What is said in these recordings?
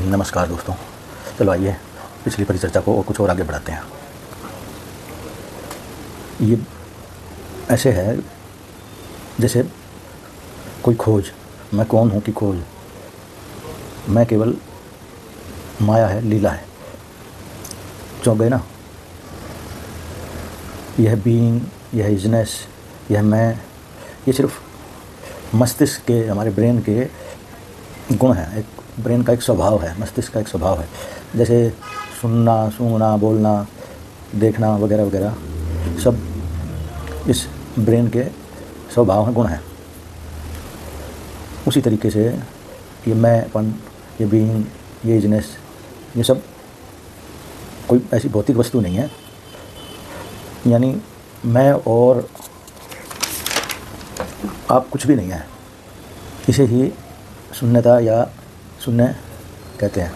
नमस्कार दोस्तों, चलो आइए पिछली परिचर्चा को और कुछ और आगे बढ़ाते हैं। ये ऐसे है जैसे कोई खोज, मैं कौन हूँ कि खोज, मैं केवल माया है, लीला है, चौंक गए ना। यह बीइंग, यह इजनेस, यह मैं, ये सिर्फ मस्तिष्क के, हमारे ब्रेन के गुण हैं। एक ब्रेन का एक स्वभाव है, मस्तिष्क का एक स्वभाव है। जैसे सुनना, सूंघना, बोलना, देखना वगैरह वगैरह सब इस ब्रेन के स्वभाव हैं, गुण हैं। उसी तरीके से ये मैंपन, ये बीइंग, ये इजनेस, ये सब कोई ऐसी भौतिक वस्तु नहीं है। यानी मैं और आप कुछ भी नहीं है। इसे ही शून्यता या शून्य कहते हैं।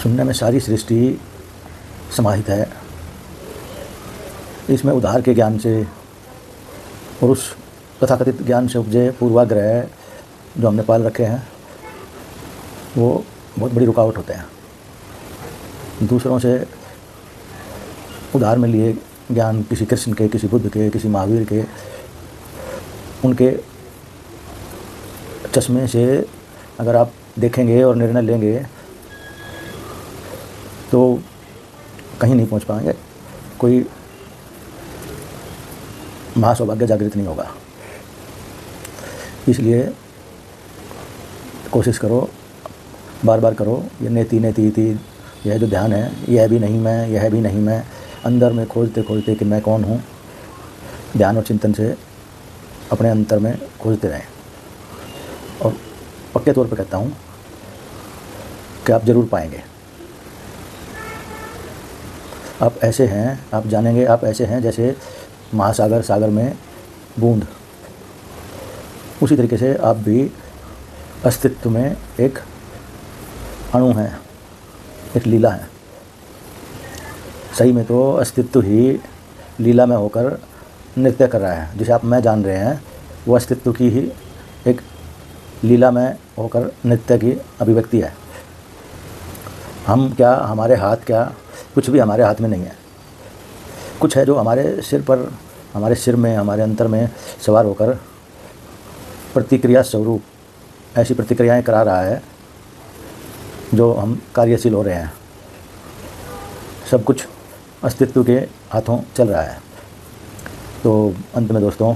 शून्य में सारी सृष्टि समाहित है। इसमें उधार के ज्ञान से और उस तथाकथित ज्ञान से उपजे पूर्वाग्रह जो हमने पाल रखे हैं, वो बहुत बड़ी रुकावट होते हैं। दूसरों से उधार में लिए ज्ञान, किसी कृष्ण के, किसी बुद्ध के, किसी महावीर के, उनके चश्मे से अगर आप देखेंगे और निर्णय लेंगे तो कहीं नहीं पहुंच पाएंगे। कोई महासौभाग्य जागृत नहीं होगा। इसलिए कोशिश करो, बार बार करो। ये नेति नेति इति, यह जो ध्यान है, यह भी नहीं मैं, यह भी नहीं मैं, अंदर में खोजते खोजते कि मैं कौन हूँ, ध्यान और चिंतन से अपने अंतर में खोजते रहें। और पक्के तौर पर कहता हूँ कि आप ज़रूर पाएंगे। आप ऐसे हैं, आप जानेंगे, आप ऐसे हैं जैसे महासागर, सागर में बूंद। उसी तरीके से आप भी अस्तित्व में एक अणु हैं, एक लीला है। सही में तो अस्तित्व ही लीला में होकर नृत्य कर रहा है। जिसे आप मैं जान रहे हैं, वो अस्तित्व की ही एक लीला में होकर नृत्य की अभिव्यक्ति है। हम क्या, हमारे हाथ क्या, कुछ भी हमारे हाथ में नहीं है। कुछ है जो हमारे सिर पर, हमारे सिर में, हमारे अंतर में सवार होकर प्रतिक्रिया स्वरूप ऐसी प्रतिक्रियाएं करा रहा है जो हम कार्यशील हो रहे हैं। सब कुछ अस्तित्व के हाथों चल रहा है। तो अंत में दोस्तों,